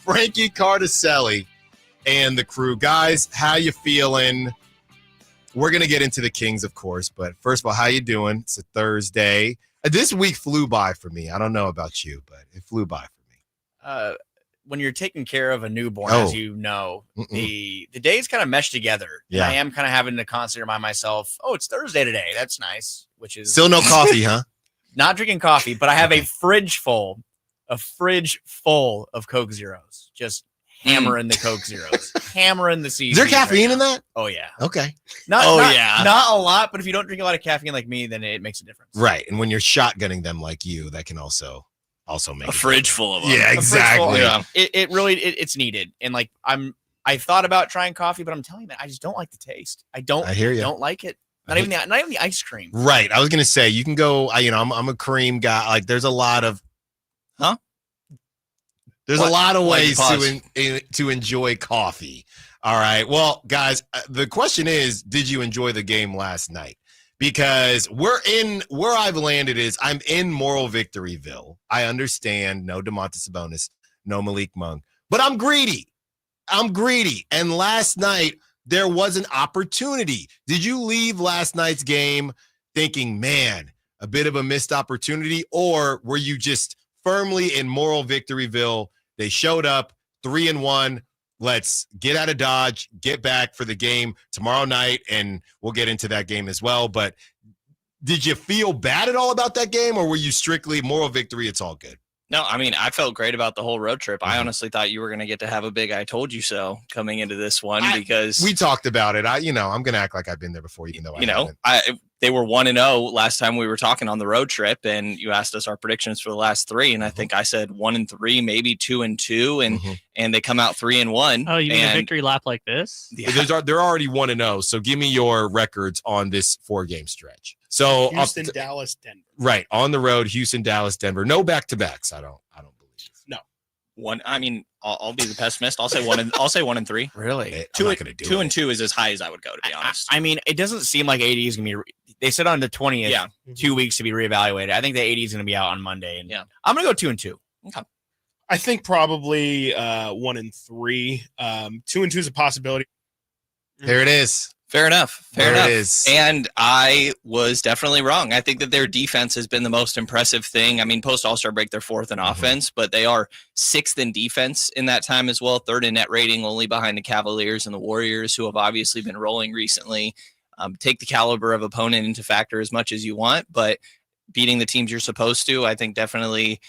Frankie Cardicelli and the crew. Guys, how you feeling? We're going to get into the Kings, of course, but first of all, how you doing? It's a Thursday. This week flew by for me. I don't know about you, but it flew by for me. When you're taking care of a newborn, as you know, the days kind of mesh together. Yeah. And I am kind of having to constantly remind myself, oh, it's Thursday today. That's nice, which is still no coffee, huh? Not drinking coffee, but I have a fridge full of Coke Zeros. Just hammering the Coke Zeros. Hammering the season. Is there caffeine in that? Oh, yeah. Okay. Not a lot, but if you don't drink a lot of caffeine like me, then it makes a difference. Right. And when you're shotgunning them like you, that can also make a fridge full of them. Yeah, exactly. It really it's needed. And like I thought about trying coffee, but I'm telling you, man, I just don't like the taste. I hear you. Don't like it. Not even the ice cream. Right. I was gonna say you can go. I'm a cream guy. Like there's a lot of There's a lot of ways to enjoy coffee. All right. Well, guys, the question is, did you enjoy the game last night? Because where I've landed is I'm in moral victoryville. I understand no DeMontis Sabonis, no Malik Monk, but I'm greedy. And last night there was an opportunity. Did you leave last night's game thinking, man, a bit of a missed opportunity? Or were you just firmly in moral victoryville? They showed up 3-1. Let's get out of Dodge, get back for the game tomorrow night, and we'll get into that game as well. But did you feel bad at all about that game, or were you strictly moral victory? It's all good. No, I mean, I felt great about the whole road trip. I honestly thought you were going to get to have a big "I told you so" coming into this one because we talked about it. I'm going to act like I've been there before, even though they were 1-0 last time we were talking on the road trip, and you asked us our predictions for the last three, and I think I said 1-3, maybe 2-2, and they come out 3-1. Oh, you mean a victory lap like this? Yeah. They're already 1-0. So give me your records on this 4-game stretch. So Houston, Dallas, Denver. Right, on the road, Houston, Dallas, Denver. No back-to-backs. I don't believe. No. One. I mean, I'll be the pessimist. I'll say 1-3. Really? 2-2 is as high as I would go, to be honest. I mean, it doesn't seim like AD is gonna be. They said on the 20th, 2 weeks to be reevaluated. I think the AD is gonna be out on Monday, and I'm gonna go 2-2. Okay. I think probably 1-3. 2-2 is a possibility. There it is. Fair enough. It is. And I was definitely wrong. I think that their defense has been the most impressive thing. I mean, post All-Star break, they're 4th in offense, but they are 6th in defense in that time as well. 3rd in net rating, only behind the Cavaliers and the Warriors, who have obviously been rolling recently. Take the caliber of opponent into factor as much as you want, but beating the teams you're supposed to, I think definitely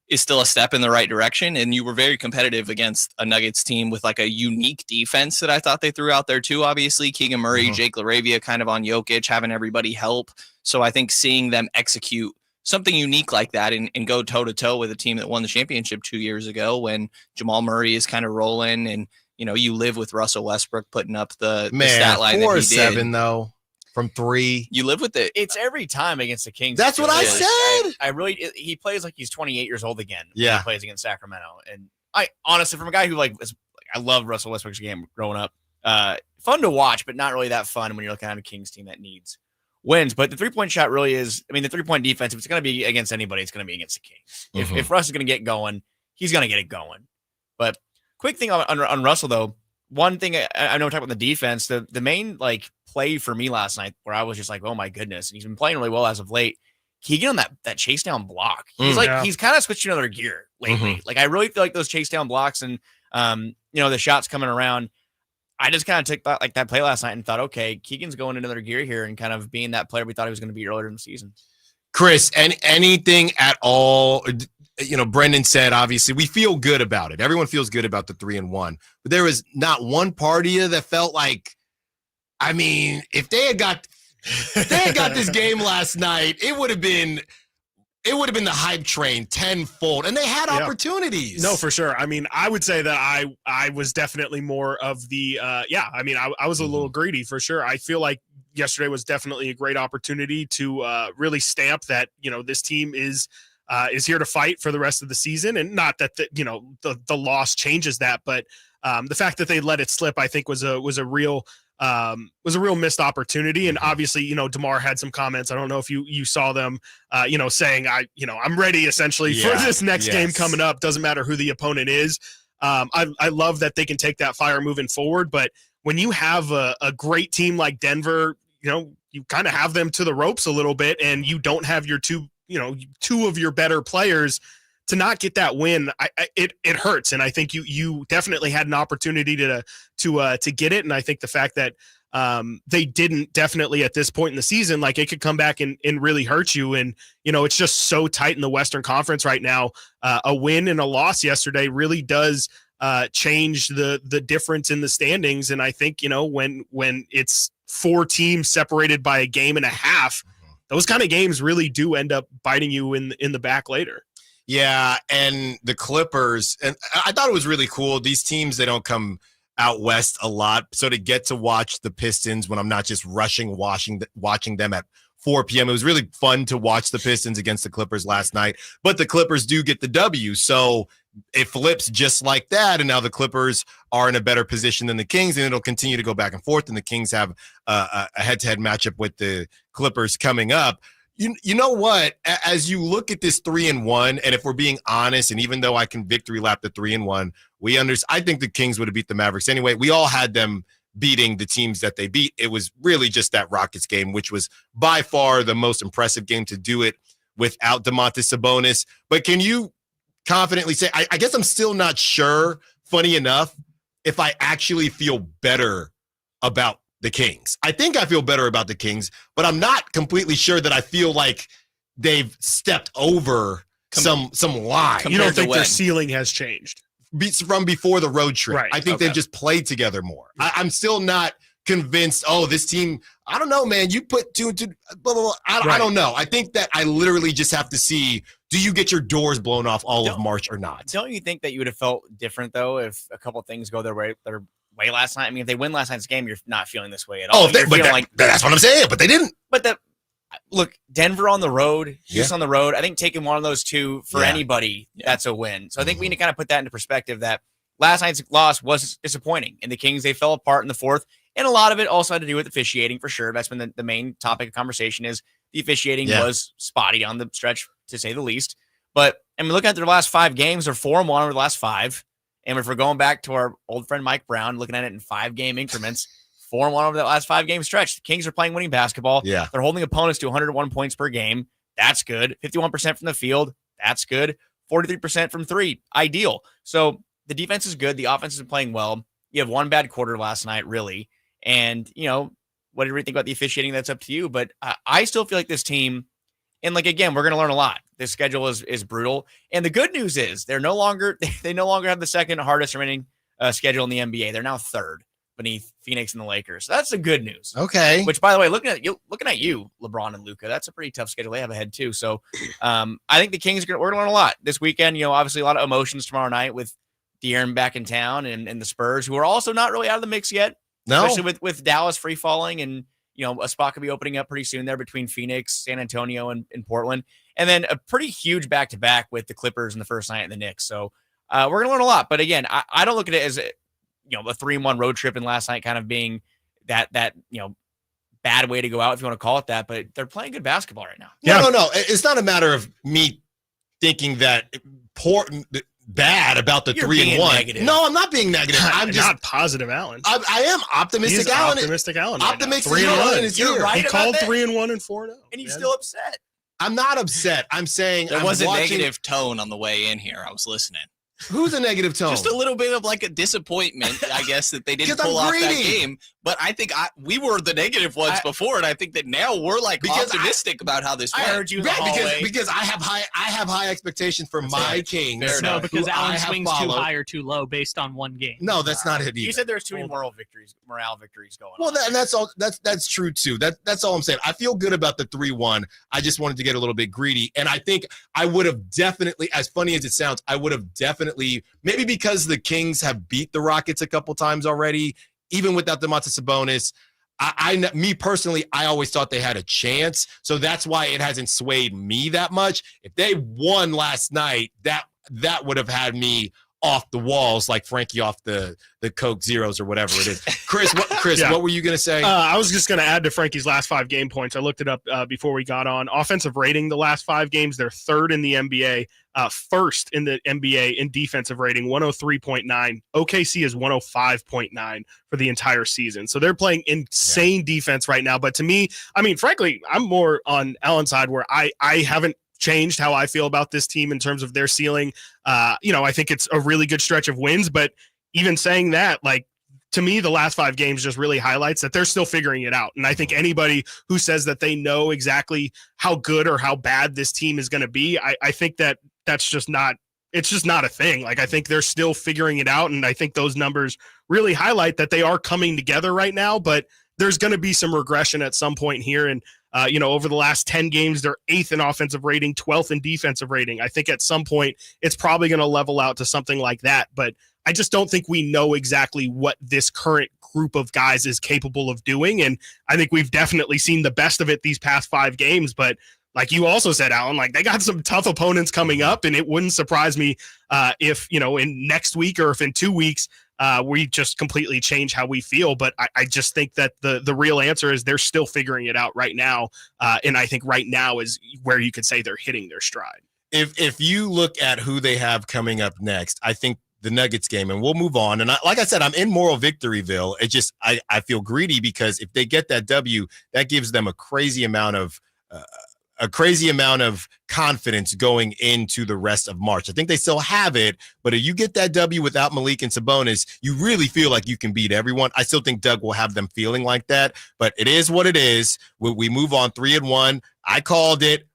is still a step in the right direction. And you were very competitive against a Nuggets team with like a unique defense that I thought they threw out there too. Obviously, Keegan Murray, Jake LaRavia kind of on Jokic, having everybody help. So I think seeing them execute something unique like that and go toe-to-toe with a team that won the championship 2 years ago when Jamal Murray is kind of rolling and, you live with Russell Westbrook putting up the stat line 4-7 though. From 3. You live with it. It's every time against the Kings. That's what I said. I really, he plays like he's 28 years old again. Yeah. When he plays against Sacramento. And I honestly, from a guy who I love Russell Westbrook's game growing up. Fun to watch, but not really that fun when you're looking at a Kings team that needs wins. But the 3-point shot really is, the 3-point defense, if it's going to be against anybody, it's going to be against the Kings. If Russ is going to get going, he's going to get it going. But quick thing on Russell, though. One thing I know, talking about the defense, the main play for me last night where I was just like, oh my goodness, and he's been playing really well as of late. Keegan on that chase down block, he's he's kind of switched to another gear lately. Like I really feel like those chase down blocks and the shots coming around. I just kind of took that play last night and thought, okay, Keegan's going into another gear here and kind of being that player we thought he was going to be earlier in the season. Chris, anything at all? Brendan said, obviously, we feel good about it. Everyone feels good about the 3-1. But there was not one part of you that felt like, if they had got this game last night, it would have been the hype train tenfold. And they had opportunities. No, for sure. I would say that I was definitely more of the I was a little greedy for sure. I feel like yesterday was definitely a great opportunity to really stamp that, this team is here to fight for the rest of the season. And not that the loss changes that, but the fact that they let it slip, I think was a real missed opportunity. And obviously, DeMar had some comments. I don't know if you saw them, saying I'm ready essentially for this next game coming up. Doesn't matter who the opponent is. I love that they can take that fire moving forward. But when you have a great team like Denver, you kind of have them to the ropes a little bit, and you don't have your two of your better players to not get that win. It hurts. And I think you definitely had an opportunity to get it. And I think the fact that they didn't definitely at this point in the season, like it could come back and really hurt you. And, it's just so tight in the Western Conference right now. A win and a loss yesterday really does change the difference in the standings. And I think, when it's 4 teams separated by a game and a half, those kind of games really do end up biting you in the back later. Yeah, and the Clippers, and I thought it was really cool. These teams, they don't come out west a lot, so to get to watch the Pistons when I'm not just watching them at 4 p.m. It was really fun to watch the Pistons against the Clippers last night, but the Clippers do get the W, so it flips just like that, and now the Clippers are in a better position than the Kings, and it'll continue to go back and forth, and the Kings have a head-to-head matchup with the Clippers coming up. You know what? As you look at this 3-1, and if we're being honest, and even though I can victory lap the 3-1, I think the Kings would have beat the Mavericks anyway. We all had them beating the teams that they beat. It was really just that Rockets game, which was by far the most impressive game to do it without Domantas Sabonis. But can you confidently say, I guess I'm still not sure, funny enough, if I actually feel better about the Kings. I think I feel better about the Kings, but I'm not completely sure that I feel like they've stepped over some line. You don't think their ceiling has changed? From before the road trip. Right. I think they've just played together more. I'm still not convinced, this team, I don't know, man, you put 2 and 2, blah, blah, blah. I don't know. I think that I literally just have to see, do you get your doors blown off all of March or not? Don't you think that you would have felt different, though, if a couple of things go their way last night? I mean, if they win last night's game, you're not feeling this way at all. That's what I'm saying, but they didn't. But look, Denver on the road, Houston on the road, I think taking one of those two for anybody, that's a win. So I think we need to kind of put that into perspective, that last night's loss was disappointing. And the Kings, they fell apart in the fourth. And a lot of it also had to do with officiating, for sure. That's been the main topic of conversation, is the officiating was spotty on the stretch, to say the least. But looking at their last 5 games, they're 4-1 over the last 5. And if we're going back to our old friend Mike Brown, looking at it in 5-game increments, 4-1 over that last 5-game stretch. The Kings are playing winning basketball. Yeah. They're holding opponents to 101 points per game. That's good. 51% from the field. That's good. 43% from 3. Ideal. So the defense is good. The offense is playing well. You have one bad quarter last night, really. And, what did we think about the officiating? That's up to you. But I still feel like this team, and again, we're going to learn a lot. This schedule is brutal. And the good news is they no longer have the second hardest remaining schedule in the NBA. They're now 3rd beneath Phoenix and the Lakers. So that's the good news. Okay. Which, by the way, looking at you, LeBron and Luka, that's a pretty tough schedule they have ahead too. So I think the Kings we're going to learn a lot this weekend. Obviously a lot of emotions tomorrow night with De'Aaron back in town and the Spurs, who are also not really out of the mix yet. No. Especially with Dallas free falling, and a spot could be opening up pretty soon there between Phoenix, San Antonio, and Portland. And then a pretty huge back-to-back with the Clippers in the first night and the Knicks. So we're going to learn a lot. But again, I don't look at it as a 3-1 road trip, and last night kind of being that bad way to go out, if you want to call it that. But they're playing good basketball right now. No. It's not a matter of me thinking that bad about the 3-1. No, I'm not being negative. I'm just not positive, Alan. I am optimistic. Alan. Optimistic, Alan. Optimistic. 3-1 is here. Right, he called that? 3-1 and 4-0, and he's still upset. I'm not upset. I'm saying there was a negative tone on the way in here. I was listening. Who's a negative tone? Just a little bit of a disappointment, I guess, that they didn't pull off that game. But I think we were the negative ones before, and I think that now we're optimistic about how this went. I heard you in the hallway. Because I have high expectations for my Kings. No, because Alan swings too high or too low based on one game. No, that's not it either. You said there's too many morale victories going on. Well, that's all. That's true too. That's all I'm saying. I feel good about the 3-1. I just wanted to get a little bit greedy, and I think I would have definitely, as funny as it sounds, I would have definitely, maybe because the Kings have beat the Rockets a couple times already, even without Domantas Sabonis. Me personally, I always thought they had a chance, so that's why it hasn't swayed me that much. If they won last night, that would have had me off the walls like Frankie off the Coke Zeros or whatever it is. Chris, what were you going to say? I was just going to add to Frankie's last 5 game points. I looked it up before we got on. Offensive rating the last 5 games, they're 3rd in the NBA, 1st in the NBA in defensive rating, 103.9. OKC is 105.9 for the entire season. So they're playing insane defense right now. But to me, I mean, frankly, I'm more on Allen's side where I haven't changed how I feel about this team in terms of their ceiling. I think it's a really good stretch of wins, but even saying that, like, to me, the last 5 games just really highlights that they're still figuring it out. And I think anybody who says that they know exactly how good or how bad this team is going to be, I think that's just not, it's just not a thing. Like, I think they're still figuring it out. And I think those numbers really highlight that they are coming together right now, but there's going to be some regression at some point here. And, over the last 10 games, they're 8th in offensive rating, 12th in defensive rating. I think at some point it's probably going to level out to something like that. But I just don't think we know exactly what this current group of guys is capable of doing. And I think we've definitely seen the best of it these past 5 games. But like you also said, Alan, like, they got some tough opponents coming up, and it wouldn't surprise me if, in next week or if in 2 weeks, we just completely change how we feel. But I just think that the real answer is they're still figuring it out right now. And I think right now is where you could say they're hitting their stride. If you look at who they have coming up next, I think the Nuggets game, and we'll move on. And like I said, I'm in moral victoryville. It just, I feel greedy because if they get that W, that gives them a crazy amount of confidence going into the rest of March. I think they still have it, but if you get that W without Malik and Sabonis, you really feel like you can beat everyone. I still think Doug will have them feeling like that, but it is what it is. We move on 3-1. I called it.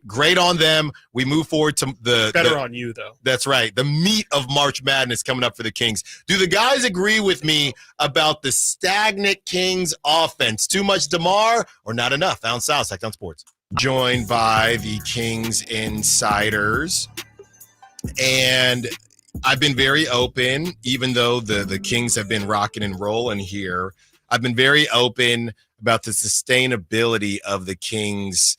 Great on them. We move forward to on you, though. That's right. The meat of March Madness coming up for the Kings. Do the guys agree with me about the stagnant Kings offense? Too much DeMar or not enough? Down South, Sactown Sports. Joined by the Kings insiders. And I've been very open, even though the Kings have been rocking and rolling here. I've been very open about the sustainability of the Kings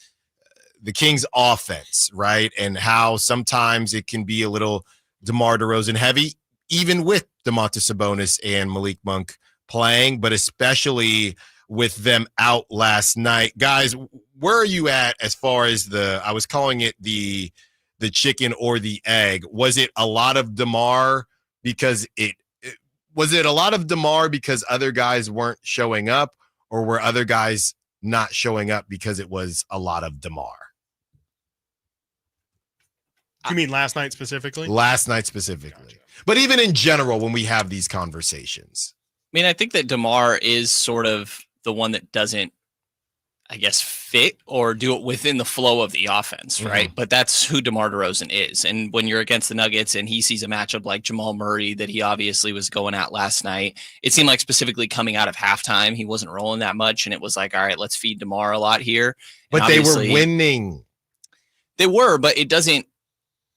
offense, right? And how sometimes it can be a little DeMar DeRozan heavy, even with Domantas Sabonis and Malik Monk playing, but especially with them out last night. Guys, where are you at as far as I was calling it the chicken or the egg? Was it a lot of DeMar because other guys weren't showing up, or were other guys not showing up because it was a lot of DeMar? You mean last night specifically? Last night specifically. Gotcha. But even in general, when we have these conversations. I mean, I think that DeMar is sort of the one that doesn't, I guess, fit or do it within the flow of the offense, right? Mm-hmm. But that's who DeMar DeRozan is. And when you're against the Nuggets and he sees a matchup like Jamal Murray that he obviously was going at last night, it seemed like specifically coming out of halftime, he wasn't rolling that much. And it was like, all right, let's feed DeMar a lot here. But they were winning. They were, but it doesn't.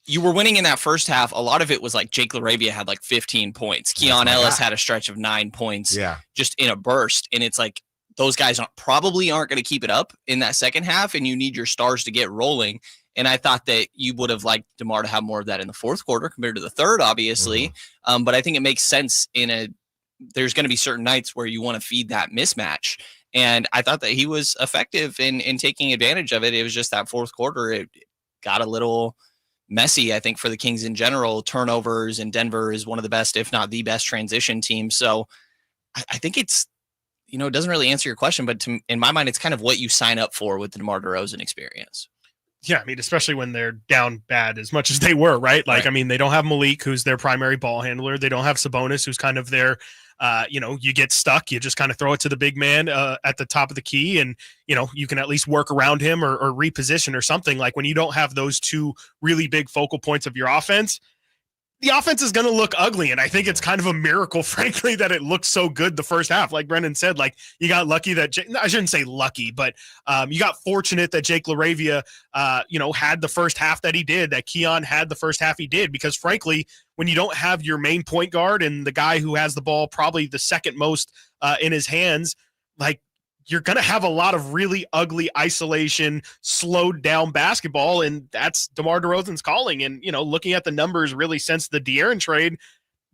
You were winning in that first half. A lot of it was like Jake LaRavia had like 15 points. Keon Ellis had a stretch of 9 points just in a burst. And it's like, those guys probably aren't going to keep it up in that second half, and you need your stars to get rolling. And I thought that you would have liked DeMar to have more of that in the fourth quarter compared to the third, obviously. Mm-hmm. But I think it makes sense there's going to be certain nights where you want to feed that mismatch. And I thought that he was effective in taking advantage of it. It was just that fourth quarter, it got a little messy, I think, for the Kings in general. Turnovers, and Denver is one of the best, if not the best, transition team. So I think it's, it doesn't really answer your question, but in my mind, it's kind of what you sign up for with the DeMar DeRozan experience. Yeah, I mean, especially when they're down bad as much as they were, right? Like, right. I mean, they don't have Malik, who's their primary ball handler. They don't have Sabonis, who's kind of their, you get stuck. You just kind of throw it to the big man at the top of the key, and, you can at least work around him or reposition or something. Like, when you don't have those two really big focal points of your offense, the offense is going to look ugly. And I think it's kind of a miracle, frankly, that it looked so good the first half. Like Brendan said, like, you got lucky that I shouldn't say lucky, but you got fortunate that Jake LaRavia, had the first half that he did, that Keon had the first half he did, because frankly, when you don't have your main point guard and the guy who has the ball probably the second most in his hands, like, you're going to have a lot of really ugly isolation, slowed down basketball, and that's DeMar DeRozan's calling. And, looking at the numbers really since the De'Aaron trade,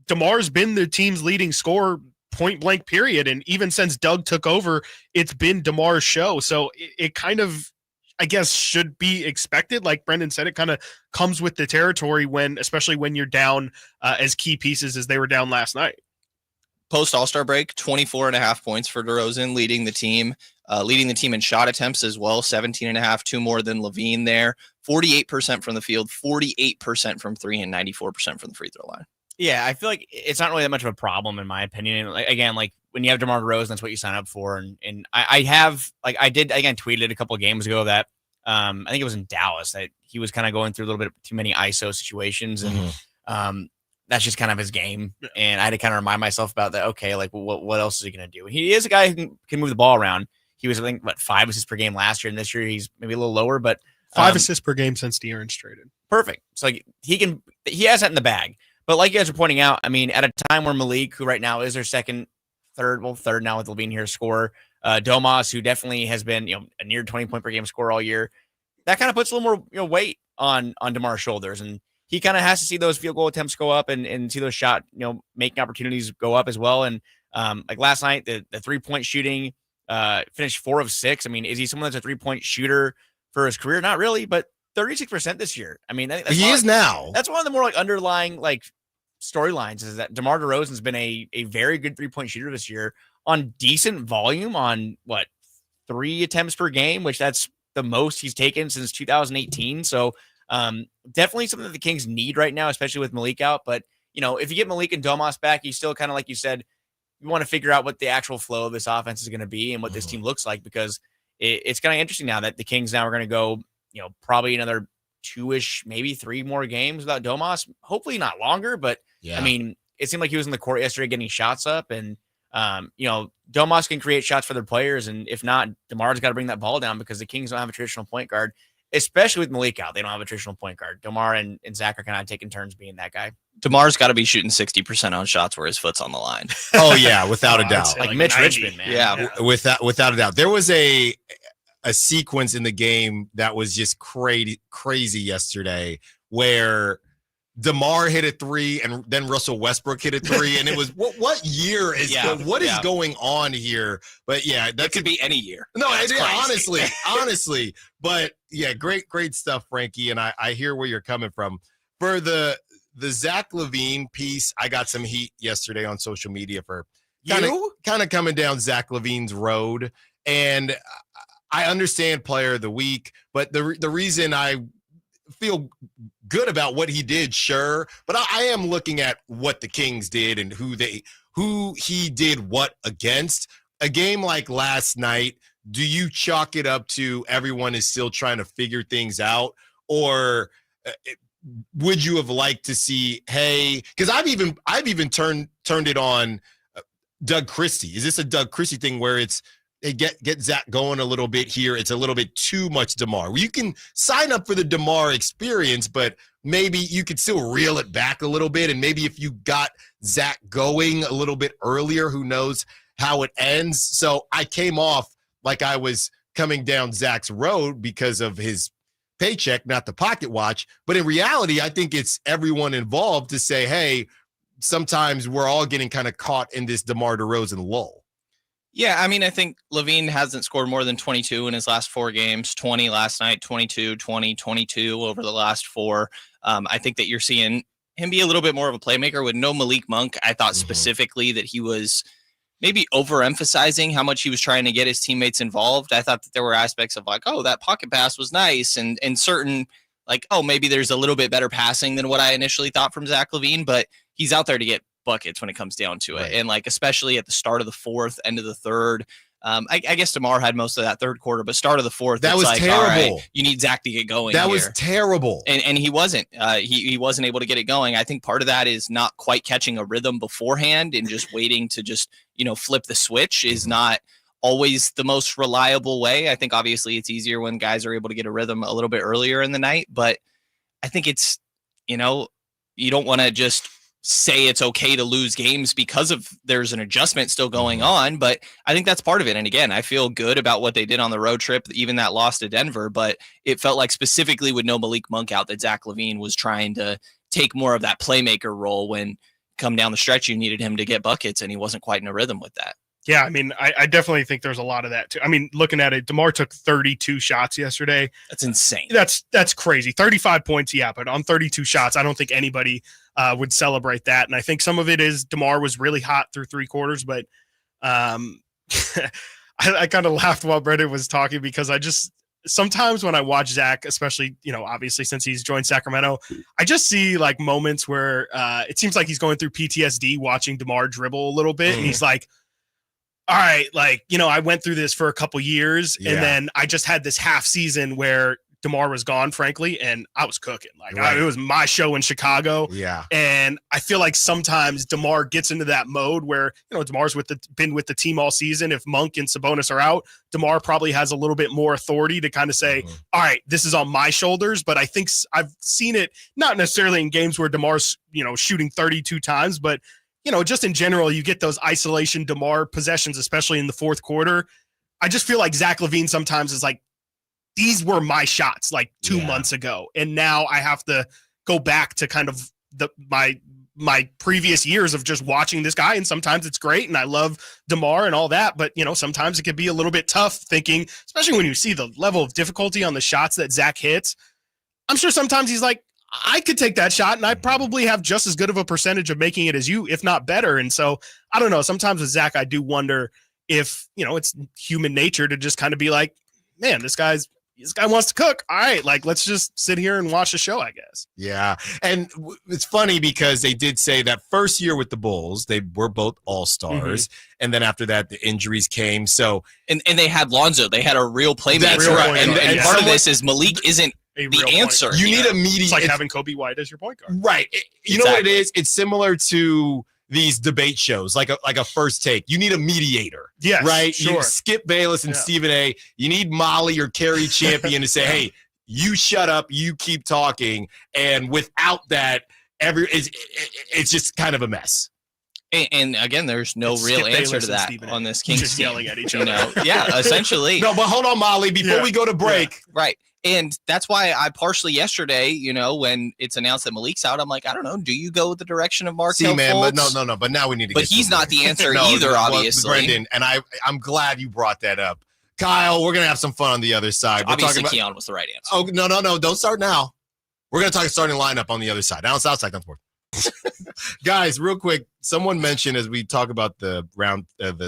DeMar's been the team's leading scorer point blank period. And even since Doug took over, it's been DeMar's show. So it kind of, I guess, should be expected. Like Brendan said, it kind of comes with the territory especially when you're down as key pieces as they were down last night. Post All-Star break, 24.5 points for DeRozan, leading the team in shot attempts as well, 17.5, 2 more than Levine there, 48% from the field, 48% from three, and 94% from the free throw line. Yeah, I feel like it's not really that much of a problem in my opinion. Again, when you have DeMar DeRozan, that's what you sign up for. And I tweeted it a couple of games ago that I think it was in Dallas that he was kind of going through a little bit too many ISO situations, and that's just kind of his game. And I had to kind of remind myself about that. Okay, what else is he going to do? He is a guy who can move the ball around. He was, I think, 5 assists per game last year, and this year he's maybe a little lower, but 5 assists per game since De'Aaron's traded. Perfect. So he has that in the bag. But like you guys are pointing out, I mean, at a time where Malik, who right now is their third now with Levine here, scorer, Domas, who definitely has been, a near 20 point per game scorer all year, that kind of puts a little more, weight on DeMar's shoulders. And he kind of has to see those field goal attempts go up and see those shot, making opportunities go up as well. And like last night, the 3-point shooting finished 4 of 6. I mean, is he someone that's a 3-point shooter for his career? Not really, but 36% this year. I mean, he is now. That's one of the more underlying storylines is that DeMar DeRozan's been a very good 3-point shooter this year on decent volume on 3 attempts per game, which that's the most he's taken since 2018. So definitely something that the Kings need right now, especially with Malik out. But, if you get Malik and Domas back, you still kind of, like you said, you want to figure out what the actual flow of this offense is going to be and what this team looks like, because it's kind of interesting now that the Kings now are going to go, probably another 2-ish, maybe 3 more games without Domas. Hopefully not longer, but I mean, it seemed like he was in the court yesterday getting shots up, and Domas can create shots for their players, and if not, DeMar's got to bring that ball down because the Kings don't have a traditional point guard, especially with Malik out. They don't have a traditional point guard. DeMar and Zach are kind of taking turns being that guy. DeMar's got to be shooting 60% on shots where his foot's on the line. Oh yeah, without a doubt. Like Mitch 90. Richmond, man. Yeah, without a doubt. There was a sequence in the game that was just crazy yesterday where DeMar hit a 3 and then Russell Westbrook hit a 3, and it was what year is is going on here? But yeah, that could be any year. No, honestly, but yeah, great stuff, Frankie, and I hear where you're coming from. For the Zach LaVine piece, I got some heat yesterday on social media for kind of coming down Zach LaVine's road, and I understand player of the week, but the reason I feel good about what he did, sure, but I am looking at what the Kings did and who he did what against. A game like last night, do you chalk it up to everyone is still trying to figure things out, or would you have liked to see, hey, because I've even turned it on Doug Christie. Is this a Doug Christie thing where it's, hey, get Zach going a little bit here? It's a little bit too much DeMar. You can sign up for the DeMar experience, but maybe you could still reel it back a little bit. And maybe if you got Zach going a little bit earlier, who knows how it ends. So I came off like I was coming down Zach's road because of his paycheck, not the pocket watch. But in reality, I think it's everyone involved to say, hey, sometimes we're all getting kind of caught in this DeMar DeRozan lull. Yeah, I mean, I think Levine hasn't scored more than 22 in his last 4 games, 20 last night, 22, 20, 22 over the last 4. I think that you're seeing him be a little bit more of a playmaker with no Malik Monk. I thought specifically that he was maybe overemphasizing how much he was trying to get his teammates involved. I thought that there were aspects of like, oh, that pocket pass was nice, and certain like, oh, maybe there's a little bit better passing than what I initially thought from Zach LaVine, but he's out there to get buckets when it comes down to it. Right. And like, especially at the start of the 4th, end of the 3rd, I guess DeMar had most of that 3rd quarter, but start of the 4th, that was like, terrible. All right, you need Zach to get going. That was terrible. And he wasn't, he wasn't able to get it going. I think part of that is not quite catching a rhythm beforehand and just waiting to just, flip the switch is not always the most reliable way. I think obviously it's easier when guys are able to get a rhythm a little bit earlier in the night, but I think it's, you don't want to just say it's okay to lose games because of there's an adjustment still going on, but I think that's part of it. And again, I feel good about what they did on the road trip, even that loss to Denver, but it felt like specifically with no Malik Monk out that Zach LaVine was trying to take more of that playmaker role when come down the stretch, you needed him to get buckets and he wasn't quite in a rhythm with that. Yeah, I mean, I definitely think there's a lot of that too. I mean, looking at it, DeMar took 32 shots yesterday. That's insane. That's crazy. 35 points, yeah, but on 32 shots, I don't think anybody would celebrate that. And I think some of it is DeMar was really hot through 3 quarters, but I kind of laughed while Brendan was talking because sometimes when I watch Zach, especially, obviously since he's joined Sacramento, I just see like moments where it seems like he's going through PTSD watching DeMar dribble a little bit. And he's like, all right, like, I went through this for a couple years and then I just had this half season where DeMar was gone, frankly, and I was cooking. Like it was my show in Chicago. Yeah. And I feel like sometimes DeMar gets into that mode where, DeMar's been with the team all season. If Monk and Sabonis are out, DeMar probably has a little bit more authority to kind of say, all right, this is on my shoulders. But I think I've seen it not necessarily in games where DeMar's, shooting 32 times, but just in general, you get those isolation DeMar possessions, especially in the fourth quarter. I just feel like Zach LaVine sometimes is like, these were my shots like 2 months ago. And now I have to go back to kind of my previous years of just watching this guy. And sometimes it's great. And I love DeMar and all that. But, sometimes it can be a little bit tough thinking, especially when you see the level of difficulty on the shots that Zach hits. I'm sure sometimes he's like, I could take that shot and I probably have just as good of a percentage of making it as you, if not better. And so I don't know. Sometimes with Zach, I do wonder if, it's human nature to just kind of be like, man, this guy wants to cook. All right. Like, let's just sit here and watch the show, I guess. Yeah. And it's funny because they did say that first year with the Bulls, they were both all-stars. And then after that, the injuries came. So, and they had Lonzo, they had a real playmaker. That's right. And part of this is Malik isn't the answer. You need a mediator. It's like having Kobe White as your point guard. Right. You know what it is? It's similar to these debate shows, like a first take. You need a mediator. Yes, right? Sure. You Skip Bayless and Stephen A. You need Molly or Kerry Champion to say, hey, you shut up, you keep talking. And without that, it's just kind of a mess. And again, there's no real answer to that on this Kings just team. Yelling at each other. Yeah, essentially. No, but hold on, Molly, before we go to break. Right. And that's why I partially yesterday, when it's announced that Malik's out, I'm like, I don't know. Do you go with the direction of Markelle Fultz? But no. But now we need to. But he's not the answer either, obviously. Brendan, and I'm glad you brought that up, Kyle. We're gonna have some fun on the other side. Obviously, Keon was the right answer. Oh no! Don't start now. We're gonna talk starting lineup on the other side. Down south side, north. Guys, real quick. Someone mentioned as we talk about the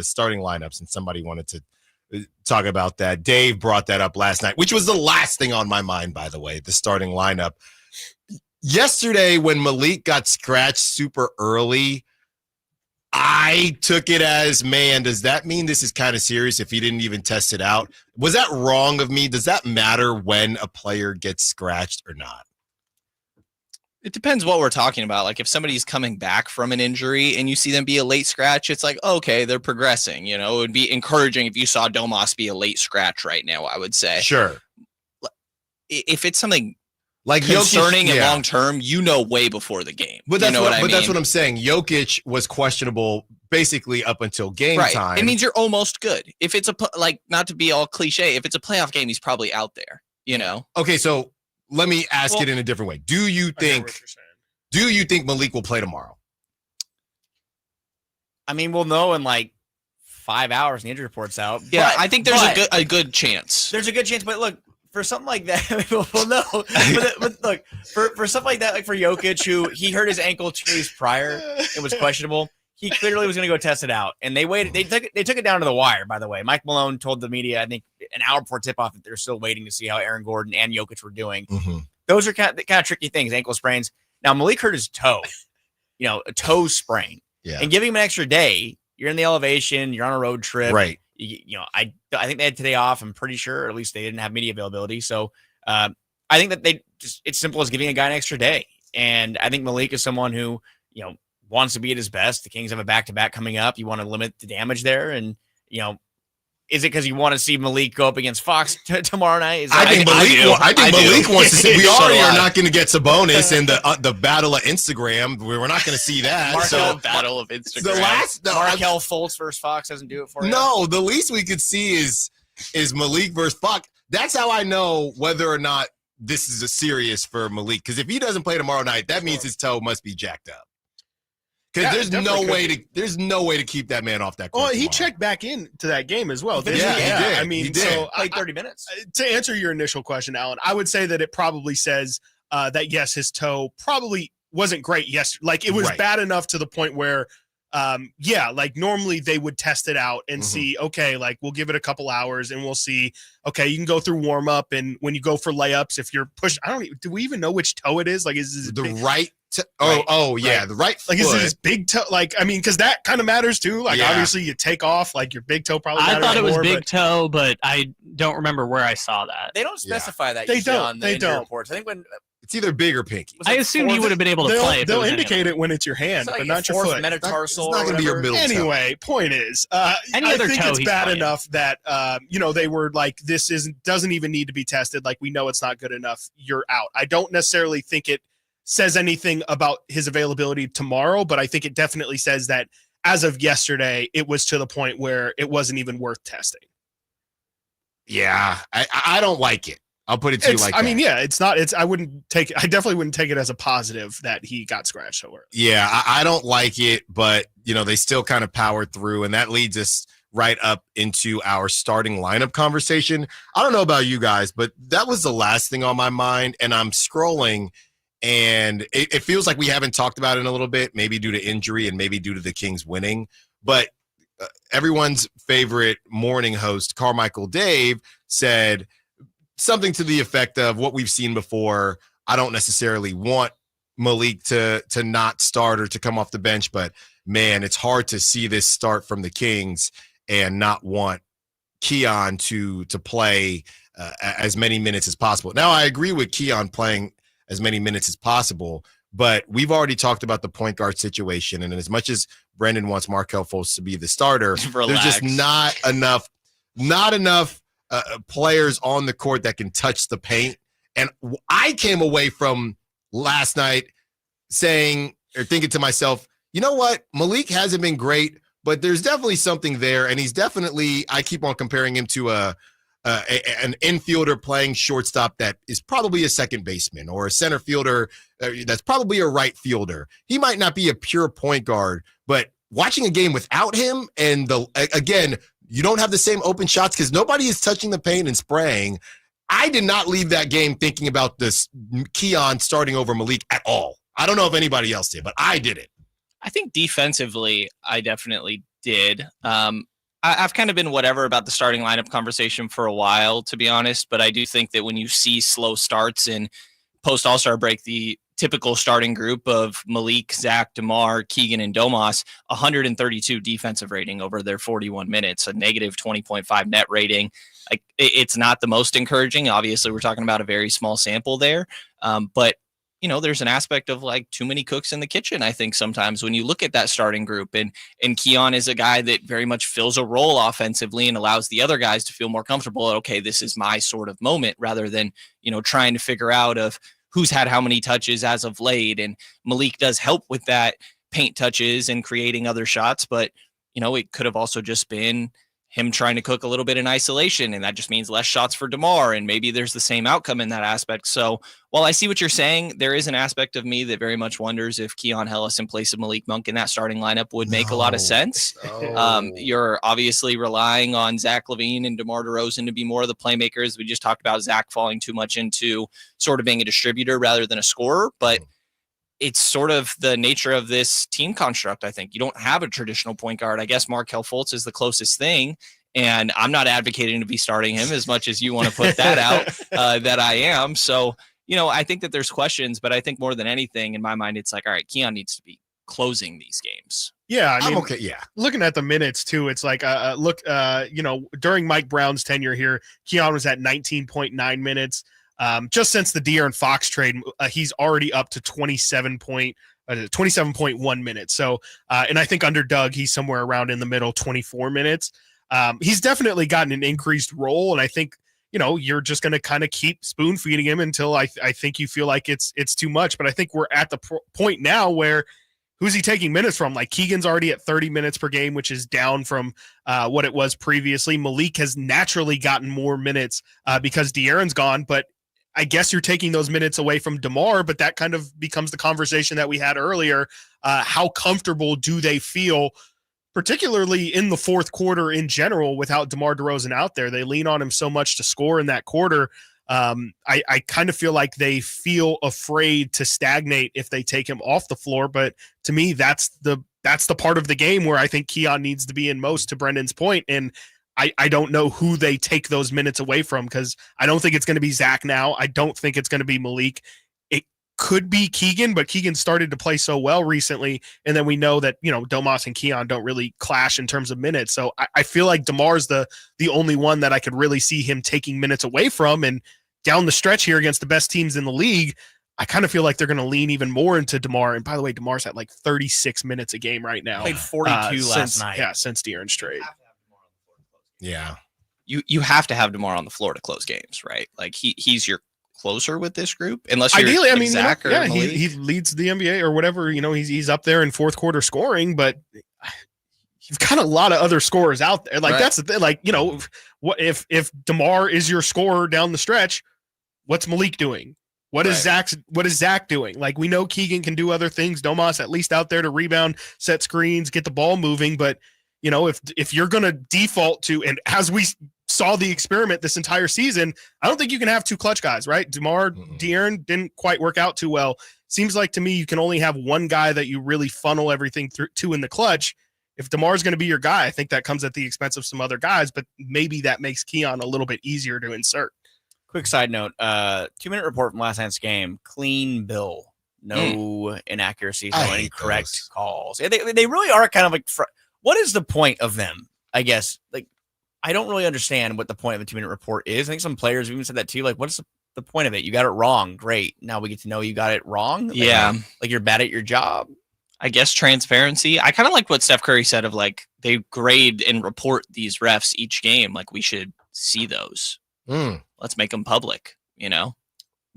starting lineups, and somebody wanted to talk about that. Dave brought that up last night, which was the last thing on my mind, by the way, the starting lineup. Yesterday, when Malik got scratched super early, I took it as, man, does that mean this is kind of serious if he didn't even test it out? Was that wrong of me? Does that matter when a player gets scratched or not? It depends what we're talking about. Like if somebody's coming back from an injury and you see them be a late scratch, it's like, okay, they're progressing. It would be encouraging if you saw Domas be a late scratch right now, I would say. Sure. If it's something like concerning and long term, way before the game. But that's that's what I'm saying. Jokic was questionable basically up until game time. It means you're almost good. If it's not to be all cliche, if it's a playoff game, he's probably out there, Okay, so let me ask it in a different way. Do you think Malik will play tomorrow? I mean, we'll know in like 5 hours. The injury report's out. Yeah, I think there's a good chance. There's a good chance, but look, for something like that, we'll know. But look, for something like that, like for Jokic, who he hurt his ankle 2 days prior, it was questionable. He clearly was going to go test it out, and they waited. They took it down to the wire. By the way, Mike Malone told the media, I think an hour before tip-off, that they're still waiting to see how Aaron Gordon and Jokic were doing. Those are kind of tricky things, ankle sprains. Now Malik hurt his toe, a toe sprain, and giving him an extra day. You're in the elevation. You're on a road trip, right? I think they had today off. I'm pretty sure, or at least they didn't have media availability. So I think that it's simple as giving a guy an extra day. And I think Malik is someone who wants to be at his best. The Kings have a back-to-back coming up. You want to limit the damage there, and Is it because you want to see Malik go up against Fox tomorrow night? I think Malik wants to see. We already are not going to get Sabonis in the battle of Instagram. We're not going to see that. Battle of Instagram. Markelle Fultz versus Fox doesn't do it for you. No, the least we could see is Malik versus Fox. That's how I know whether or not this is a serious for Malik. Because if he doesn't play tomorrow night, that means his toe must be jacked up. Because there's no way to keep that man off that court. Well, he tomorrow. Checked back into that game as well. He did. I mean, he did. So played 30 minutes. To answer your initial question, Alan, I would say that it probably says that yes, his toe probably wasn't great yesterday. Like it was bad enough to the point where, like normally they would test it out and see, okay, like we'll give it a couple hours and we'll see, okay, you can go through warm up. And when you go for layups, if you're pushed, do we even know which toe it is? Like, is the big, right? The right foot. Like, is it his big toe? Like, I mean, because that kind of matters too. Like, obviously, you take off, like your big toe probably. I thought it was more, big toe, but I don't remember where I saw that. They don't specify that. They don't. On the injury reports. I think when it's either big or pinky. I assumed he would have been able to play. They'll indicate it when it's your hand, but not your foot. Metatarsal. It's not going to be your middle toe. Anyway, point is, I think it's bad enough that they were like, this doesn't even need to be tested. Like, we know it's not good enough. You're out. I don't necessarily think it says anything about his availability tomorrow, but I think it definitely says that as of yesterday, it was to the point where it wasn't even worth testing. Yeah, I don't like it. I'll put it to you like that. I mean, yeah, it's not. I definitely wouldn't take it as a positive that he got scratched so early. Yeah, I don't like it, but they still kind of powered through, and that leads us right up into our starting lineup conversation. I don't know about you guys, but that was the last thing on my mind, and I'm scrolling, and it feels like we haven't talked about it in a little bit, maybe due to injury and maybe due to the Kings winning, but everyone's favorite morning host, Carmichael Dave, said something to the effect of what we've seen before. I don't necessarily want Malik to not start or to come off the bench, but man, it's hard to see this start from the Kings and not want Keon to play as many minutes as possible. Now, I agree with Keon playing as many minutes as possible, but we've already talked about the point guard situation, and as much as Brendan wants Markelle Fultz to be the starter, there's just not enough players on the court that can touch the paint. And I came away from last night saying or thinking to myself, you know what? Malik hasn't been great, but there's definitely something there. And he's definitely, I keep on comparing him to an infielder playing shortstop that is probably a second baseman, or a center fielder that's probably a right fielder. He might not be a pure point guard, but watching a game without him, and again, you don't have the same open shots because nobody is touching the paint and spraying. I did not leave that game thinking about this Keon starting over Malik at all. I don't know if anybody else did, but I did it. I think defensively, I definitely did. I've kind of been whatever about the starting lineup conversation for a while, to be honest, but I do think that when you see slow starts in post All-Star break, the typical starting group of Malik, Zach, DeMar, Keegan, and Domas, 132 defensive rating over their 41 minutes, a negative 20.5 net rating. Like, it's not the most encouraging. Obviously, we're talking about a very small sample there, but there's an aspect of like too many cooks in the kitchen. I think sometimes when you look at that starting group, and Keon is a guy that very much fills a role offensively and allows the other guys to feel more comfortable. Okay, this is my sort of moment, rather than, trying to figure out of who's had how many touches as of late. And Malik does help with that paint touches and creating other shots, but it could have also just been him trying to cook a little bit in isolation, and that just means less shots for DeMar, and maybe there's the same outcome in that aspect. So while I see what you're saying, there is an aspect of me that very much wonders if Keon Hellis in place of Malik Monk in that starting lineup would make a lot of sense. You're obviously relying on Zach LaVine and DeMar DeRozan to be more of the playmakers. We just talked about Zach falling too much into sort of being a distributor rather than a scorer, but it's sort of the nature of this team construct. I think you don't have a traditional point guard. I guess Markelle Fultz is the closest thing, and I'm not advocating to be starting him as much as you want to put that out, that I am. So, I think that there's questions, but I think more than anything in my mind, it's like, all right, Keon needs to be closing these games. Yeah, I mean, okay, yeah. Looking at the minutes too, it's like during Mike Brown's tenure here, Keon was at 19.9 minutes. Just since the De'Aaron Fox trade, he's already up to 27.1 minutes. So, and I think under Doug, he's somewhere around in the middle, 24 minutes. he's definitely gotten an increased role, and I think you're just going to kind of keep spoon feeding him until I think you feel like it's too much. But I think we're at the point now where who's he taking minutes from? Like Keegan's already at 30 minutes per game, which is down from what it was previously. Malik has naturally gotten more minutes because De'Aaron's gone, but I guess you're taking those minutes away from DeMar, but that kind of becomes the conversation that we had earlier. How comfortable do they feel, particularly in the fourth quarter in general, without DeMar DeRozan out there? They lean on him so much to score in that quarter. I kind of feel like they feel afraid to stagnate if they take him off the floor. But to me, that's the part of the game where I think Keon needs to be in most, to Brendan's point. And I don't know who they take those minutes away from, because I don't think it's going to be Zach now. I don't think it's going to be Malik. It could be Keegan, but Keegan started to play so well recently. And then we know that, Domas and Keon don't really clash in terms of minutes. So I feel like DeMar's the only one that I could really see him taking minutes away from. And down the stretch here against the best teams in the league, I kind of feel like they're going to lean even more into DeMar. And by the way, DeMar's at like 36 minutes a game right now. Played 42 last night. Yeah, since De'Aaron's trade. Yeah. You have to have DeMar on the floor to close games, right? Like he's your closer with this group, unless you're ideally, like Zach or Malik. he leads the NBA or whatever. He's up there in fourth quarter scoring, but you've got a lot of other scorers out there. Like That's the thing. Like what if DeMar is your scorer down the stretch? What's Malik doing? What is Zach doing? Like, we know Keegan can do other things. Domas at least out there to rebound, set screens, get the ball moving, but if you're going to default to, and as we saw the experiment this entire season, I don't think you can have two clutch guys, right? DeMar, De'Aaron didn't quite work out too well. Seems like to me you can only have one guy that you really funnel everything through to in the clutch. If DeMar's going to be your guy, I think that comes at the expense of some other guys, but maybe that makes Keon a little bit easier to insert. Quick side note, 2-minute report from last night's game. Clean bill. No inaccuracies, no incorrect calls. They really are kind of like, what is the point of them? I guess, like, I don't really understand what the point of a 2-minute report is. I think some players have even said that too. Like, what's the point of it? You got it wrong. Great. Now we get to know you got it wrong. Like you're bad at your job. I guess transparency. I kind of like what Steph Curry said of like, they grade and report these refs each game. Like, we should see those. Let's make them public, That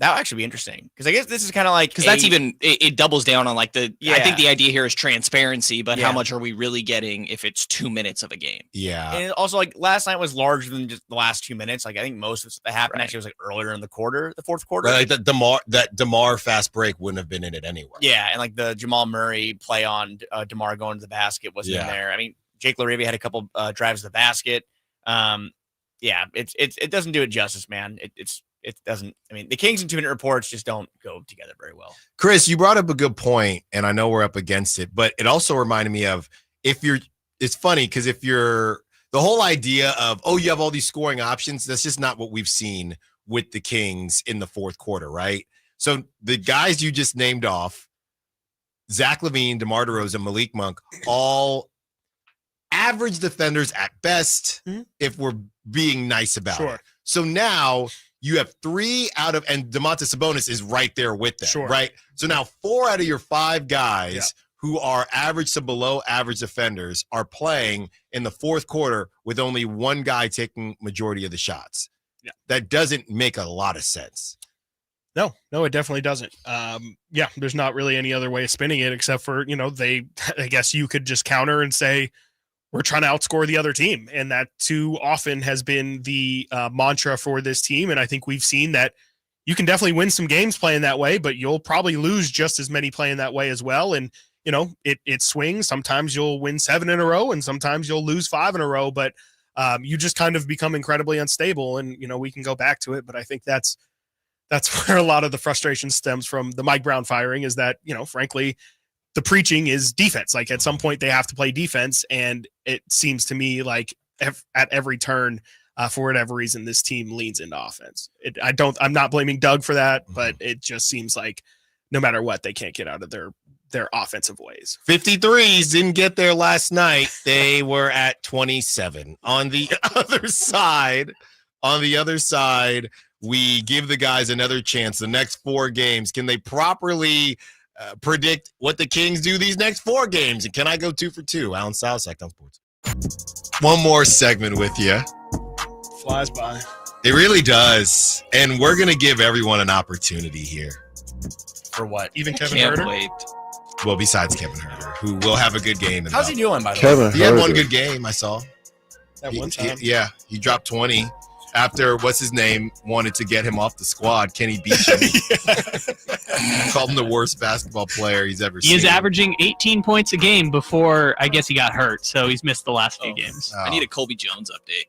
would actually be interesting, because I guess this is kind of like, because that's even it doubles down on like I think the idea here is transparency, but how much are we really getting if it's 2 minutes of a game? Yeah, and also like last night was larger than just the last 2 minutes. Like I think most of that happened actually was like earlier in the fourth quarter. Right, like that DeMar fast break wouldn't have been in it anyway. Yeah, and like the Jamal Murray play on DeMar going to the basket wasn't in there. I mean, Jake LaRavia had a couple drives to the basket. It doesn't do it justice, man. It doesn't. I mean, the Kings and 2-minute reports just don't go together very well. Chris, you brought up a good point, and I know we're up against it, but it also reminded me of it's funny because the whole idea of, you have all these scoring options, that's just not what we've seen with the Kings in the fourth quarter, right? So the guys you just named off, Zach LaVine, DeMar DeRozan, Malik Monk, all average defenders at best, if we're being nice about it. So now you have 3 out of, and Domantas Sabonis is right there with them, right? So now 4 out of your 5 guys who are average to below average defenders are playing in the fourth quarter with only one guy taking majority of the shots. Yeah. That doesn't make a lot of sense. No, it definitely doesn't. There's not really any other way of spinning it except for, I guess you could just counter and say, we're trying to outscore the other team. And that too often has been the mantra for this team. And I think we've seen that you can definitely win some games playing that way, but you'll probably lose just as many playing that way as well. And, it swings. Sometimes you'll win 7 in a row and sometimes you'll lose 5 in a row, but you just kind of become incredibly unstable. And, we can go back to it, but I think that's where a lot of the frustration stems from the Mike Brown firing, is that, frankly, the preaching is defense. Like at some point they have to play defense. And it seems to me like at every turn, for whatever reason, this team leans into offense. I'm not blaming Doug for that, but it just seems like no matter what, they can't get out of their offensive ways. 53s didn't get there last night. They were at 27. On the other side, we give the guys another chance. The next 4 games, can they properly predict what the Kings do these next 4 games? And can I go 2 for 2? Alan Sal, Sactown Sports. One more segment with you. Flies by. It really does. And we're going to give everyone an opportunity here. For what? Even Kevin Can't Herter? wait. Well, besides Kevin Herter, who will have a good game. How's he doing, by the way? Kevin He had one Herter. good game, I saw. That one time. He dropped 20 after, what's his name, wanted to get him off the squad. Kenny Beecham. Called him the worst basketball player he's ever seen. He is averaging 18 points a game before, I guess, he got hurt, so he's missed the last few games. Oh. I need a Colby Jones update.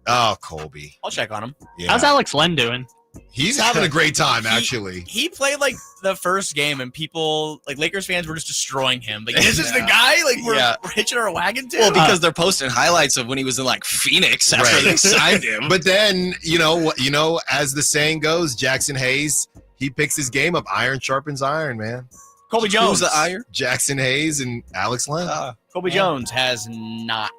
Oh, Colby. I'll check on him. Yeah. How's Alex Len doing? He's having a great time, actually. He played like the first game, and people, like Lakers fans, were just destroying him. Like, this is the guy. Like, we're hitching our wagon to. Well, because they're posting highlights of when he was in like Phoenix after Right. they signed him. But then, as the saying goes, Jackson Hayes, he picks his game up. Iron sharpens iron, man. Colby Jones. Who's the iron? Jackson Hayes and Alex Len. Colby Jones has not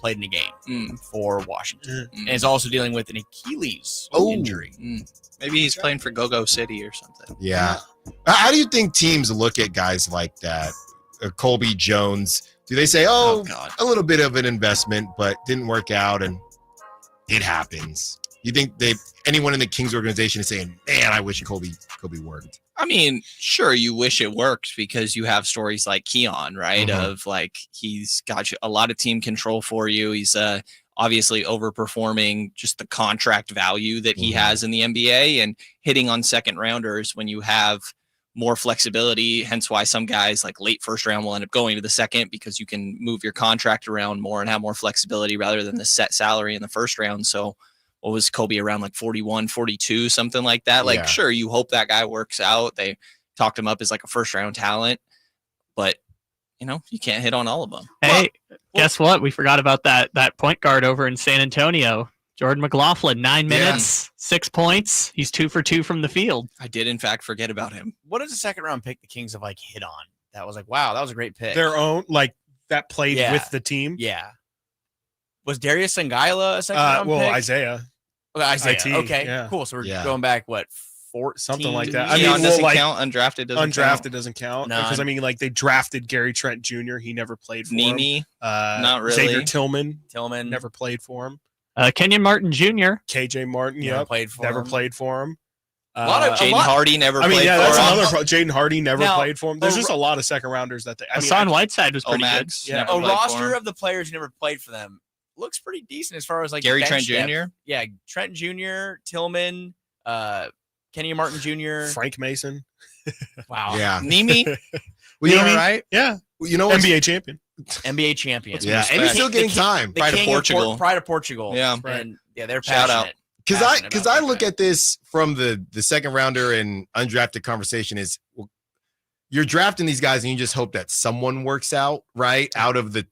played in a game for Washington, Mm. and is also dealing with an Achilles injury. Maybe he's playing for Go-Go City or something. Yeah. How do you think teams look at guys like that? Colby Jones. Do they say, Oh, God. a little bit of an investment, but didn't work out and it happens? You think anyone in the Kings organization is saying, man, I wish Colby worked? I mean, sure, you wish it worked because you have stories like Keon, right? Mhm. Of like, he's got a lot of team control for you. He's obviously overperforming just the contract value that he has in the NBA and hitting on second rounders when you have more flexibility. Hence why some guys like late first round will end up going to the second, because you can move your contract around more and have more flexibility rather than the set salary in the first round. So what was Kobe, around like 41, 42, something like that? Like, Yeah. sure, you hope that guy works out. They talked him up as like a first round talent, but you can't hit on all of them. Hey, guess what? We forgot about that point guard over in San Antonio. Jordan McLaughlin, 9 minutes, 6 points. He's 2 for 2 from the field. I did, in fact, forget about him. What is a second round pick the Kings have like hit on? That was like, wow, that was a great pick. Their own, like, that played Yeah. with the team. Yeah. Was Darius Sangaila a second round pick? Isaiah. Okay, Isaiah. IT, Okay, yeah. cool. So we're Yeah. going back, 14? Something like that. I mean, Keon well, doesn't like, count. Undrafted doesn't Undrafted doesn't count. No. Because, I mean, like, they drafted Gary Trent Jr. He never played for him. Nimi, not really. Xavier Tillman Tillman never played for him. Kenyon Martin Jr. KJ Martin, never yeah, played for never him. played for him. Jaden Hardy never I mean, played yeah, for that's him. another. Jaden Hardy never Now, played for him. There's just a lot of second rounders that they. I mean, Hassan Whiteside was pretty good. Omax, Yeah. never A played for roster him. of the players who never played for them looks pretty decent as far as like Gary bench Trent depth. Jr. Yeah, Trent Jr., Tillman, Kenny Martin Jr. Frank Mason. Wow. Yeah. Nimi, Well, you know, all right. Yeah, you know what's- NBA champion. NBA champion. Yeah, and he's still getting time. The Pride of king Portugal. Pride of Portugal. Yeah. And yeah, they're Shout out. passionate. Because I look at this from the second rounder and undrafted conversation is, well, you're drafting these guys and you just hope that someone works out, right? Out of the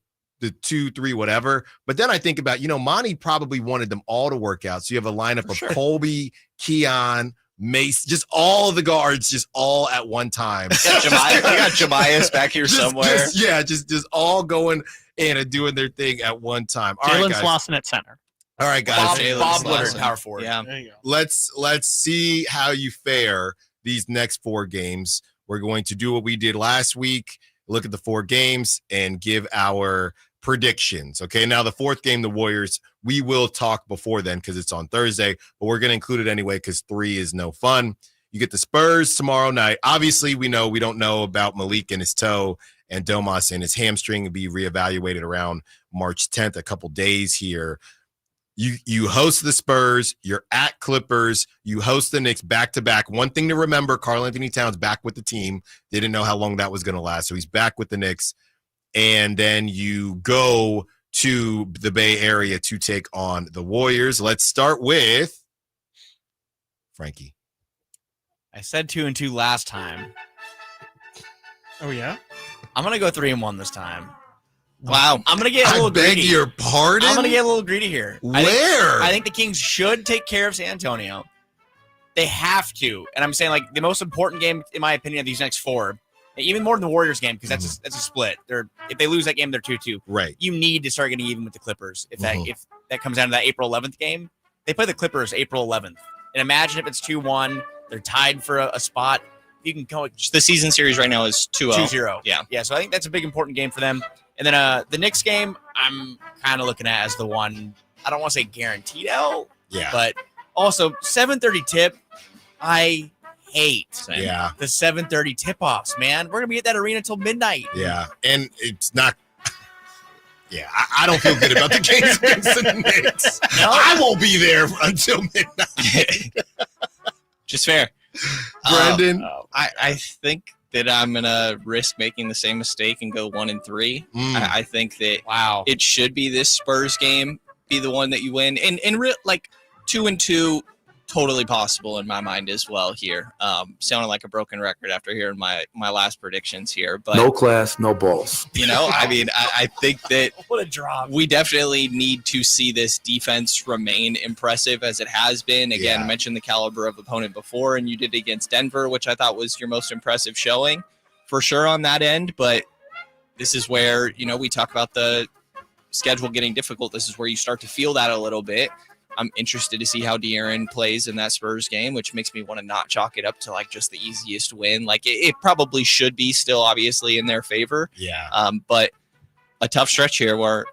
2, 3, whatever. But then I think about, Monty probably wanted them all to work out. So you have a lineup of Colby, Keon, Mace, just all of the guards, just all at one time. I got Jemias back here somewhere. Just all going in and doing their thing at one time. All right, Jalen guys. Slauson at center. All right, guys. Bob, Jalen Bob Slauson. Woodard, power forward. Yeah. There you go. Let's see how you fare these next 4 games. We're going to do what we did last week, look at the 4 games and give our predictions. Okay, now the 4th game, the Warriors, we will talk before then because it's on Thursday, but we're going to include it anyway because 3 is no fun. You get the Spurs tomorrow night. Obviously, we don't know about Malik and his toe, and Domas and his hamstring will be reevaluated around March 10th, a couple days here. You host the Spurs, you're at Clippers, you host the Knicks back-to-back. One thing to remember, Karl-Anthony Towns back with the team. Didn't know how long that was going to last, so he's back with the Knicks. And then you go to the Bay Area to take on the Warriors. Let's start with Frankie. I said 2-2 last time. Oh yeah. I'm gonna go 3-1 this time. Wow. I'm gonna get a I little beg greedy. your pardon? I'm gonna get a little greedy here. Where? I think the Kings should take care of San Antonio. They have to, and I'm saying like the most important game, in my opinion, of these next 4, even more than the Warriors game, because that's a split. If they lose that game, they're 2-2. Right. You need to start getting even with the Clippers. If Mhm. that comes down to that April 11th game, they play the Clippers April 11th, and imagine if it's 2-1, they're tied for a spot. You can go The season series right now is 2-0. 2-0. Yeah. Yeah. So I think that's a big important game for them. And then the Knicks game, I'm kind of looking at as the one. I don't want to say guaranteed out, but also 7:30 tip. I hate the 7:30 tip-offs, man. We're gonna be at that arena until midnight. Yeah, and it's not. Yeah, I don't feel good about the games against the Knicks. No. I won't be there until midnight. Just fair. Brendan, I think that I'm gonna risk making the same mistake and go 1-3. I think that it should be this Spurs game be the one that you win, and 2-2. Totally possible in my mind as well here. Sounding like a broken record after hearing my last predictions here, but no class, no balls. I mean, I think that what a drop. We definitely need to see this defense remain impressive as it has been. Again, I mentioned the caliber of opponent before, and you did against Denver, which I thought was your most impressive showing for sure on that end. But this is where, we talk about the schedule getting difficult. This is where you start to feel that a little bit. I'm interested to see how De'Aaron plays in that Spurs game, which makes me want to not chalk it up to just the easiest win. It probably should be still obviously in their favor. Yeah. But a tough stretch here where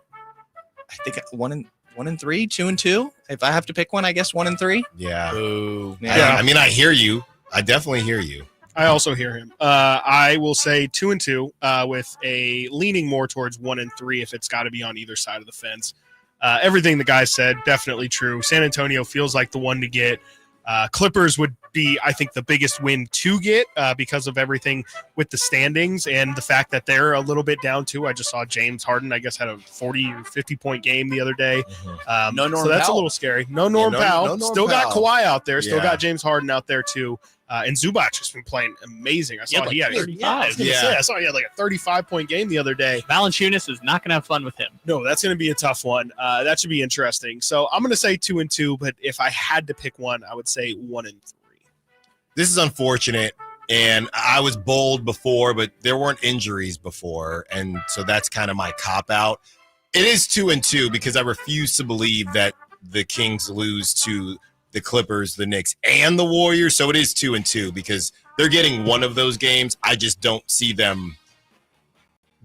I think 1-3, 2-2. If I have to pick one, I guess 1-3. Yeah. Ooh. I mean, I hear you. I definitely hear you. I also hear him. I will say 2-2 with a leaning more towards 1-3 if it's got to be on either side of the fence. Everything the guy said, definitely true. San Antonio feels like the one to get. Clippers would be, I think, the biggest win to get because of everything with the standings and the fact that they're a little bit down too. I just saw James Harden, I guess, had a 40 or 50-point game the other day. No Norm so that's Powell. A little scary. No Norm Powell. No Norm Still got Powell. Kawhi out there. Still got James Harden out there too. And Zubac has been playing amazing. I saw he had 35. I saw he had like a 35-point game the other day. Valanciunas is not going to have fun with him. No, that's going to be a tough one. That should be interesting. So I'm going to say 2-2, but if I had to pick one, I would say 1-3. This is unfortunate, and I was bold before, but there weren't injuries before, and so that's kind of my cop-out. It is 2-2 because I refuse to believe that the Kings lose to the Clippers, the Knicks, and the Warriors. So it is 2-2 because they're getting one of those games. I just don't see them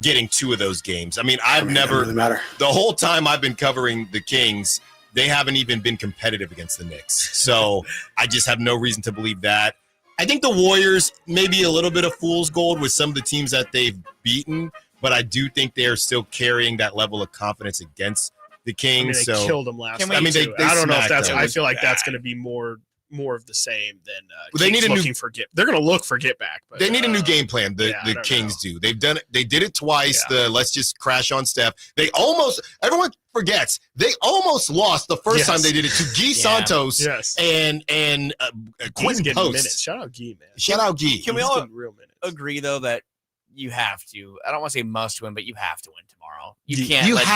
getting two of those games. I mean, the whole time I've been covering the Kings, they haven't even been competitive against the Knicks. So I just have no reason to believe that. I think the Warriors maybe a little bit of fool's gold with some of the teams that they've beaten, but I do think they are still carrying that level of confidence against the Kings. They killed them last Can night. we- I mean, they I don't know if smacked that's. them. I feel like that's going to be more of the same than They Kings need a new- looking for get. They're going to look for get back. But, They need a new game plan. The don't Kings do. They've done it. They did it twice. Let's just crash on Steph. Everyone forgets they almost lost the first time they did it to Guy Santos and Quentin getting Post. minutes. Shout out Guy, man. Shout out Guy. Can we He's all getting real minutes. agree though that you have to? I don't want to say must win, but you have to win tomorrow. You can't let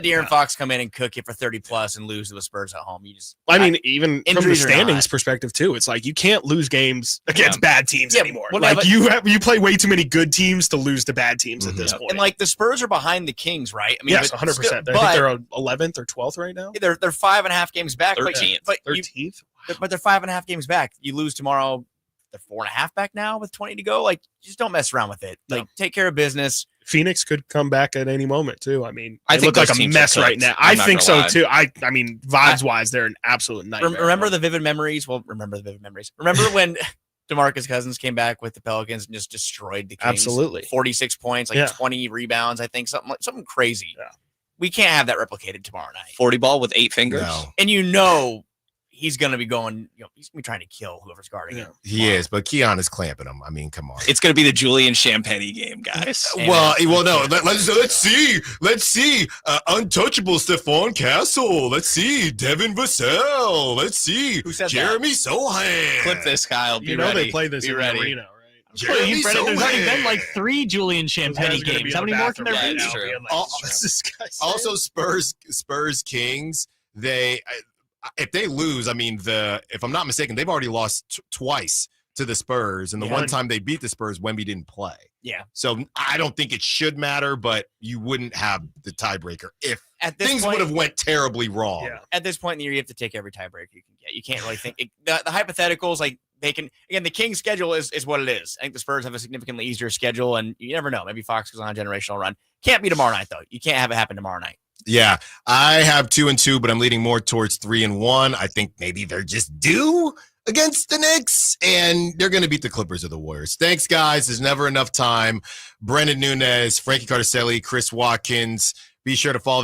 De'Aaron Yeah. Fox come in and cook you for 30 plus and lose to the Spurs at home. I mean, even from the injuries or standings not. perspective too, it's like you can't lose games against bad teams anymore. well, like but- you play way too many good teams to lose to bad teams at this point. And like the Spurs are behind the Kings, right? I mean, yes, but 100%. still- I think but they're 11th or 12th right now. they're 5.5 games back. 13th. But 13th. they're 5.5 games back. You lose tomorrow. They're 4.5 back now with 20 to go. Like, just don't mess around with it. Like, take care of business. Phoenix could come back at any moment too. I mean, I they think look like those a teams are mess right cooked. now. I'm I not think so gonna lie. too. I mean, vibes wise, they're an absolute nightmare. Remember the vivid memories? Well, remember the vivid memories. Remember when DeMarcus Cousins came back with the Pelicans and just destroyed the Kings? Absolutely. 46 points, 20 rebounds, I think, something crazy. Yeah. We can't have that replicated tomorrow night. 40 ball with 8 fingers. No, And he's going to be going, he's going to be trying to kill whoever's guarding him. he is, but Keon is clamping him. I mean, come on. It's going to be the Julian Champagny game, guys. Well, no. Let's see. Untouchable Stephon Castle. Let's see Devin Vassell. Let's see Who said Jeremy Sohan. Clip this, Kyle. Be You know ready. they play this Be in ready. the arena, right? Jeremy There's already Sohan. been like 3 Julian Champagny Those guys are gonna be games. in How the many more can there bathroom be? That's true. being like, Oh, "What's this guy saying?" Also, Spurs Kings. If they lose, I mean if I'm not mistaken, they've already lost twice to the Spurs, and the Yeah. one time they beat the Spurs, Wemby didn't play. Yeah. So I don't think it should matter, but you wouldn't have the tiebreaker if At this things point, would have went terribly wrong. Yeah. at this point in the year, you have to take every tiebreaker you can get. You can't really think the hypotheticals. Like they can again, the Kings' schedule is what it is. I think the Spurs have a significantly easier schedule, and you never know. Maybe Fox goes on a generational run. Can't be tomorrow night though. You can't have it happen tomorrow night. Yeah, I have 2-2, but I'm leaning more towards 3-1. I think maybe they're just due against the Knicks, and they're going to beat the Clippers or the Warriors. Thanks, guys. There's never enough time. Brendan Nunez, Frankie Cardicelli, Chris Watkins. Be sure to follow